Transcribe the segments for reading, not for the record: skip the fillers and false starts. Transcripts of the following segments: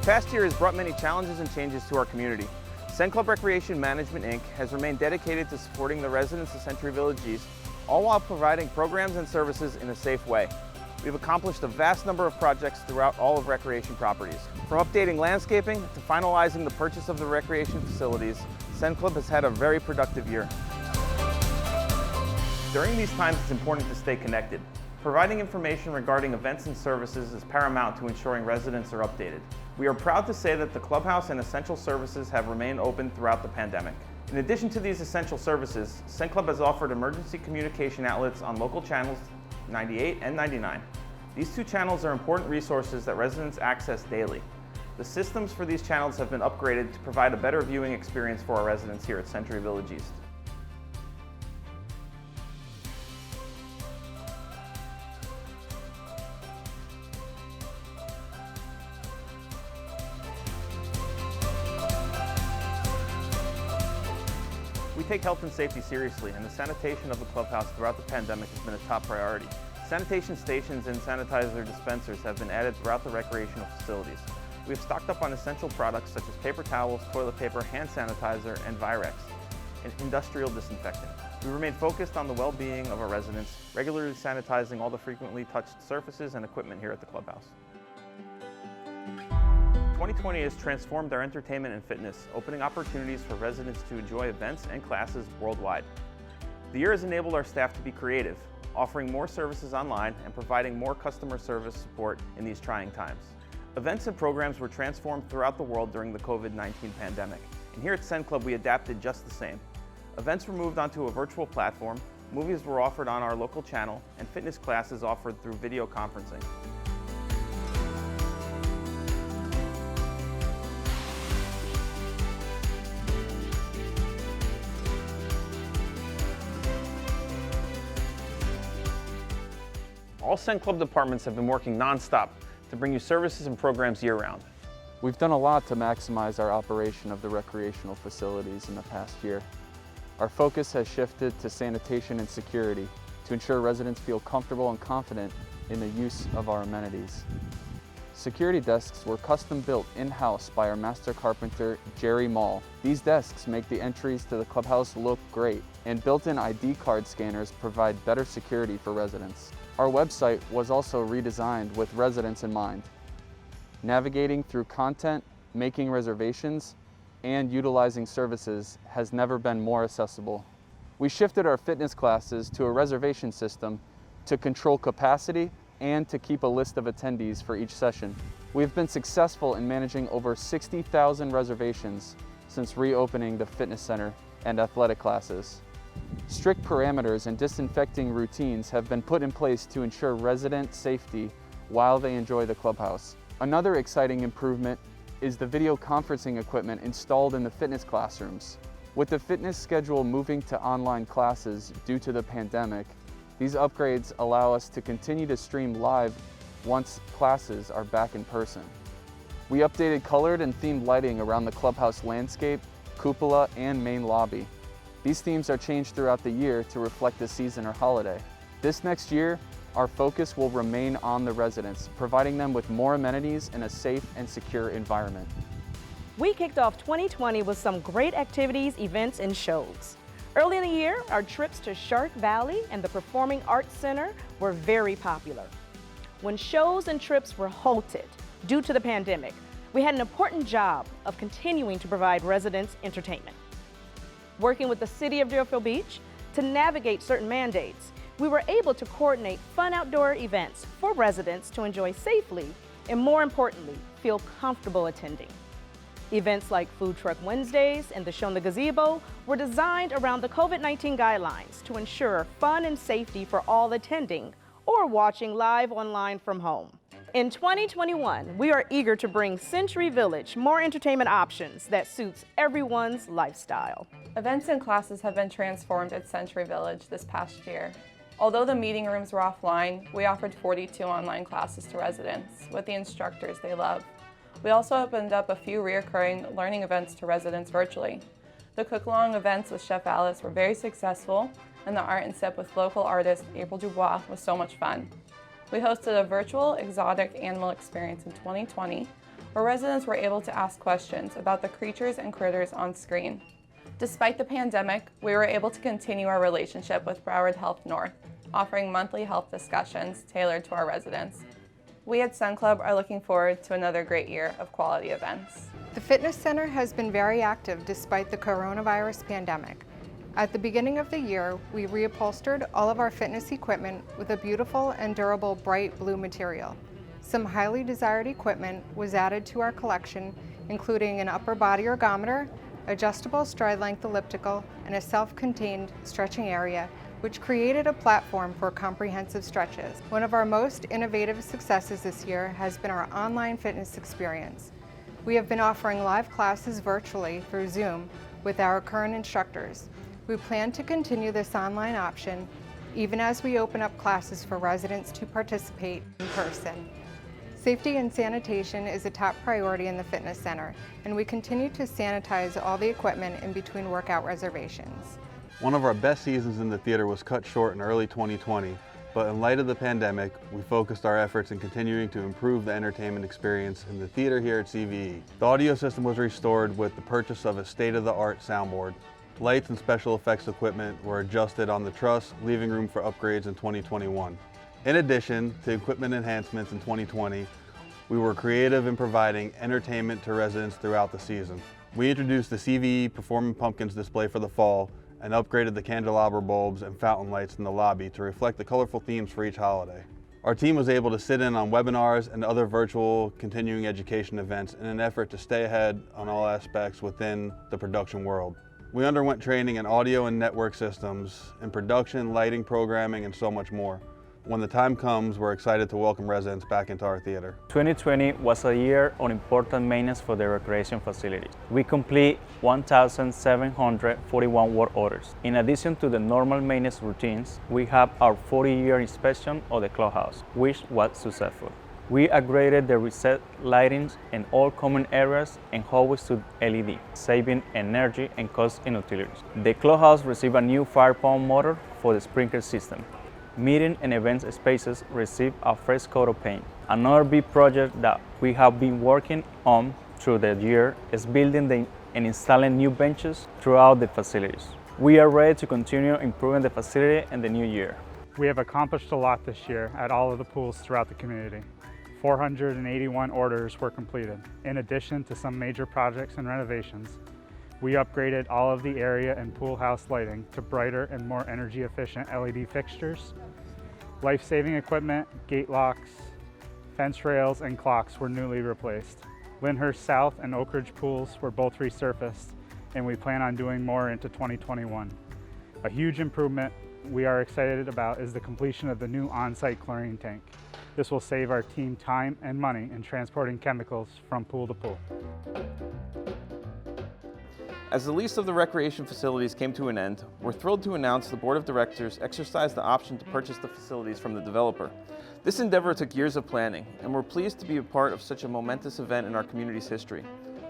past year has brought many challenges and changes to our community. CenClub Recreation Management, Inc. has remained dedicated to supporting the residents of Century Village East, all while providing programs and services in a safe way. We've accomplished a vast number of projects throughout all of recreation properties. From updating landscaping to finalizing the purchase of the recreation facilities, CenClub has had a very productive year. During these times, it's important to stay connected. Providing information regarding events and services is paramount to ensuring residents are updated. We are proud to say that the clubhouse and essential services have remained open throughout the pandemic. In addition to these essential services, CenClub has offered emergency communication outlets on local channels 98 and 99. These two channels are important resources that residents access daily. The systems for these channels have been upgraded to provide a better viewing experience for our residents here at Century Village East. We take health and safety seriously, and the sanitation of the clubhouse throughout the pandemic has been a top priority. Sanitation stations and sanitizer dispensers have been added throughout the recreational facilities. We have stocked up on essential products such as paper towels, toilet paper, hand sanitizer, and Virex, an industrial disinfectant. We remain focused on the well-being of our residents, regularly sanitizing all the frequently touched surfaces and equipment here at the clubhouse. 2020 has transformed our entertainment and fitness, opening opportunities for residents to enjoy events and classes worldwide. The year has enabled our staff to be creative, offering more services online and providing more customer service support in these trying times. Events and programs were transformed throughout the world during the COVID-19 pandemic, and here at CenClub we adapted just the same. Events were moved onto a virtual platform, movies were offered on our local channel, and fitness classes offered through video conferencing. All CenClub departments have been working non-stop to bring you services and programs year-round. We've done a lot to maximize our operation of the recreational facilities in the past year. Our focus has shifted to sanitation and security to ensure residents feel comfortable and confident in the use of our amenities. Security desks were custom built in-house by our master carpenter, Jerry Mall. These desks make the entries to the clubhouse look great, and built-in ID card scanners provide better security for residents. Our website was also redesigned with residents in mind. Navigating through content, making reservations, and utilizing services has never been more accessible. We shifted our fitness classes to a reservation system to control capacity and to keep a list of attendees for each session. We've been successful in managing over 60,000 reservations since reopening the fitness center and athletic classes. Strict parameters and disinfecting routines have been put in place to ensure resident safety while they enjoy the clubhouse. Another exciting improvement is the video conferencing equipment installed in the fitness classrooms. With the fitness schedule moving to online classes due to the pandemic, these upgrades allow us to continue to stream live once classes are back in person. We updated colored and themed lighting around the clubhouse landscape, cupola, and main lobby. These themes are changed throughout the year to reflect the season or holiday. This next year, our focus will remain on the residents, providing them with more amenities in a safe and secure environment. We kicked off 2020 with some great activities, events, and shows. Early in the year, our trips to Shark Valley and the Performing Arts Center were very popular. When shows and trips were halted due to the pandemic, we had an important job of continuing to provide residents entertainment. Working with the City of Deerfield Beach to navigate certain mandates, we were able to coordinate fun outdoor events for residents to enjoy safely and, more importantly, feel comfortable attending. Events like Food Truck Wednesdays and the Show in the Gazebo were designed around the COVID-19 guidelines to ensure fun and safety for all attending or watching live online from home. In 2021, we are eager to bring Century Village more entertainment options that suits everyone's lifestyle. Events and classes have been transformed at Century Village this past year. Although the meeting rooms were offline, we offered 42 online classes to residents with the instructors they love. We also opened up a few recurring learning events to residents virtually. The cook-along events with Chef Alice were very successful, and the Art and Sip with local artist April Dubois was so much fun. We hosted a virtual exotic animal experience in 2020 where residents were able to ask questions about the creatures and critters on screen. Despite the pandemic, we were able to continue our relationship with Broward Health North, offering monthly health discussions tailored to our residents. We at CenClub are looking forward to another great year of quality events. The fitness center has been very active despite the coronavirus pandemic. At the beginning of the year, we reupholstered all of our fitness equipment with a beautiful and durable bright blue material. Some highly desired equipment was added to our collection, including an upper body ergometer, adjustable stride length elliptical, and a self-contained stretching area, which created a platform for comprehensive stretches. One of our most innovative successes this year has been our online fitness experience. We have been offering live classes virtually through Zoom with our current instructors. We plan to continue this online option even as we open up classes for residents to participate in person. Safety and sanitation is a top priority in the fitness center, and we continue to sanitize all the equipment in between workout reservations. One of our best seasons in the theater was cut short in early 2020, but in light of the pandemic, we focused our efforts in continuing to improve the entertainment experience in the theater here at CVE. The audio system was restored with the purchase of a state-of-the-art soundboard. Lights and special effects equipment were adjusted on the truss, leaving room for upgrades in 2021. In addition to equipment enhancements in 2020, we were creative in providing entertainment to residents throughout the season. We introduced the CVE Performing Pumpkins display for the fall and upgraded the candelabra bulbs and fountain lights in the lobby to reflect the colorful themes for each holiday. Our team was able to sit in on webinars and other virtual continuing education events in an effort to stay ahead on all aspects within the production world. We underwent training in audio and network systems, in production, lighting, programming, and so much more. When the time comes, we're excited to welcome residents back into our theater. 2020 was a year of important maintenance for the recreation facility. We complete 1,741 work orders. In addition to the normal maintenance routines, we have our 40-year inspection of the clubhouse, which was successful. We upgraded the reset lighting in all common areas and hallways to LED, saving energy and cost in utilities. The clubhouse received a new fire pump motor for the sprinkler system. Meeting and events spaces received a fresh coat of paint. Another big project that we have been working on through the year is building and installing new benches throughout the facilities. We are ready to continue improving the facility in the new year. We have accomplished a lot this year at all of the pools throughout the community. 481 orders were completed. In addition to some major projects and renovations, we upgraded all of the area and pool house lighting to brighter and more energy efficient LED fixtures. Life-saving equipment, gate locks, fence rails, and clocks were newly replaced. Lyndhurst South and Oak Ridge pools were both resurfaced, and we plan on doing more into 2021. A huge improvement we are excited about is the completion of the new on-site chlorine tank. This will save our team time and money in transporting chemicals from pool to pool. As the lease of the recreation facilities came to an end, we're thrilled to announce the Board of Directors exercised the option to purchase the facilities from the developer. This endeavor took years of planning, and we're pleased to be a part of such a momentous event in our community's history.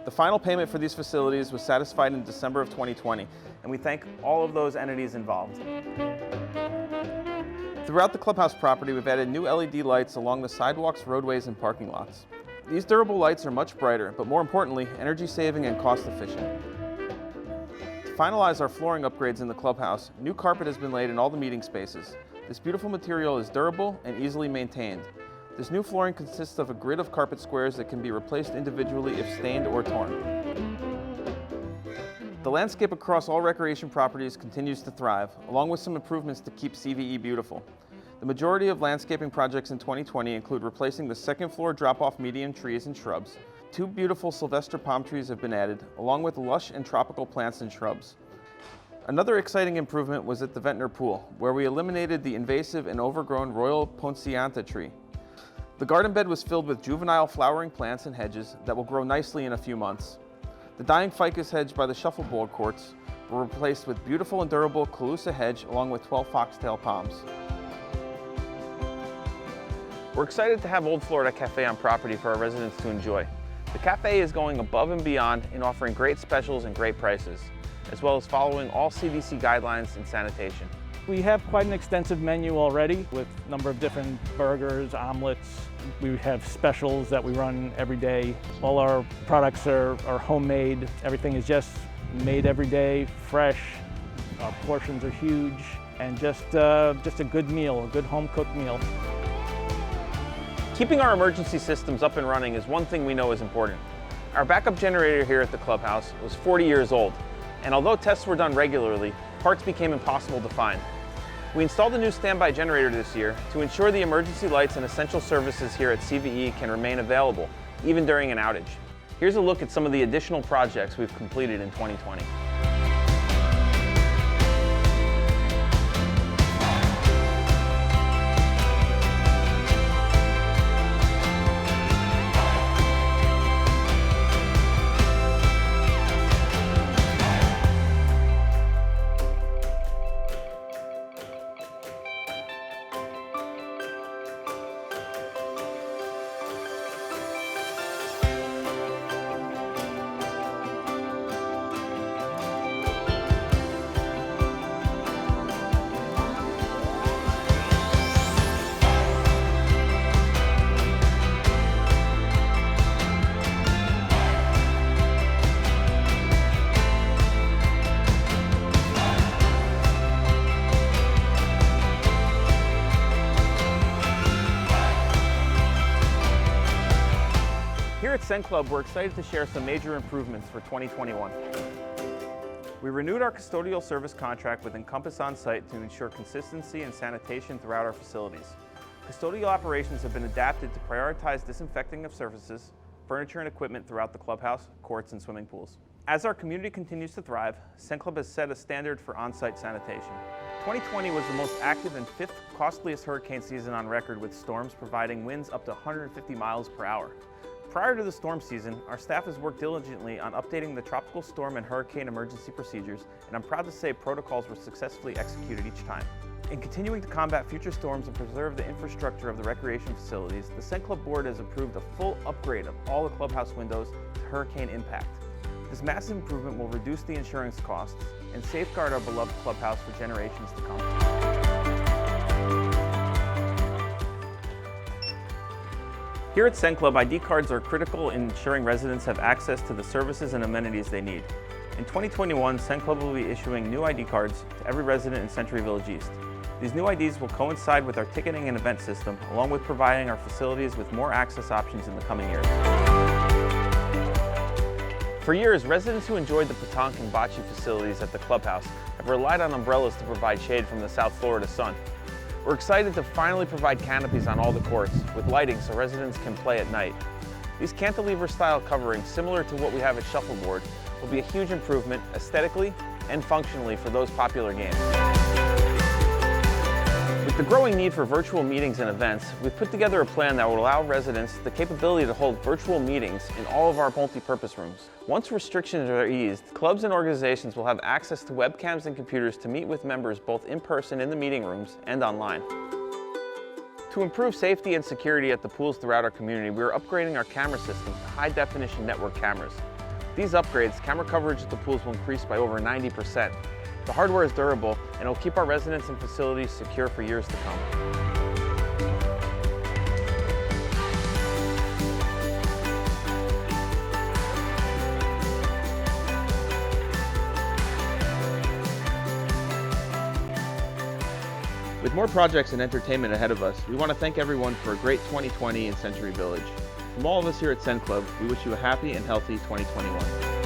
The final payment for these facilities was satisfied in December of 2020, and we thank all of those entities involved. Throughout the clubhouse property, we've added new LED lights along the sidewalks, roadways, and parking lots. These durable lights are much brighter, but more importantly, energy saving and cost efficient. To finalize our flooring upgrades in the clubhouse, new carpet has been laid in all the meeting spaces. This beautiful material is durable and easily maintained. This new flooring consists of a grid of carpet squares that can be replaced individually if stained or torn. The landscape across all recreation properties continues to thrive, along with some improvements to keep CVE beautiful. The majority of landscaping projects in 2020 include replacing the second floor drop-off median trees and shrubs. 2 beautiful Sylvester palm trees have been added, along with lush and tropical plants and shrubs. Another exciting improvement was at the Ventnor Pool, where we eliminated the invasive and overgrown Royal Ponciata tree. The garden bed was filled with juvenile flowering plants and hedges that will grow nicely in a few months. The dying ficus hedge by the shuffleboard courts were replaced with beautiful and durable Calusa hedge along with 12 foxtail palms. We're excited to have Old Florida Cafe on property for our residents to enjoy. The cafe is going above and beyond in offering great specials and great prices, as well as following all CDC guidelines and sanitation. We have quite an extensive menu already with a number of different burgers, omelets. We have specials that we run every day. All our products are homemade. Everything is just made every day, fresh. Our portions are huge, and just a good meal, a good home-cooked meal. Keeping our emergency systems up and running is one thing we know is important. Our backup generator here at the clubhouse was 40 years old, and although tests were done regularly, parts became impossible to find. We installed a new standby generator this year to ensure the emergency lights and essential services here at CVE can remain available, even during an outage. Here's a look at some of the additional projects we've completed in 2020. Here at CenClub, we're excited to share some major improvements for 2021. We renewed our custodial service contract with Encompass On-Site to ensure consistency and sanitation throughout our facilities. Custodial operations have been adapted to prioritize disinfecting of surfaces, furniture and equipment throughout the clubhouse, courts, and swimming pools. As our community continues to thrive, CenClub has set a standard for on-site sanitation. 2020 was the most active and fifth costliest hurricane season on record, with storms providing winds up to 150 miles per hour. Prior to the storm season, our staff has worked diligently on updating the tropical storm and hurricane emergency procedures, and I'm proud to say protocols were successfully executed each time. In continuing to combat future storms and preserve the infrastructure of the recreation facilities, the CenClub board has approved a full upgrade of all the clubhouse windows to hurricane impact. This massive improvement will reduce the insurance costs and safeguard our beloved clubhouse for generations to come. Here at CenClub, ID cards are critical in ensuring residents have access to the services and amenities they need. In 2021, CenClub will be issuing new ID cards to every resident in Century Village East. These new IDs will coincide with our ticketing and event system, along with providing our facilities with more access options in the coming years. For years, residents who enjoyed the petanque and bocce facilities at the clubhouse have relied on umbrellas to provide shade from the South Florida sun. We're excited to finally provide canopies on all the courts with lighting so residents can play at night. These cantilever-style coverings, similar to what we have at Shuffleboard, will be a huge improvement aesthetically and functionally for those popular games. With the growing need for virtual meetings and events, we've put together a plan that will allow residents the capability to hold virtual meetings in all of our multi-purpose rooms. Once restrictions are eased, clubs and organizations will have access to webcams and computers to meet with members both in person in the meeting rooms and online. To improve safety and security at the pools throughout our community, we are upgrading our camera systems to high-definition network cameras. These upgrades, camera coverage at the pools will increase by over 90%. The hardware is durable and will keep our residents and facilities secure for years to come. With more projects and entertainment ahead of us, we want to thank everyone for a great 2020 in Century Village. From all of us here at CenClub, we wish you a happy and healthy 2021.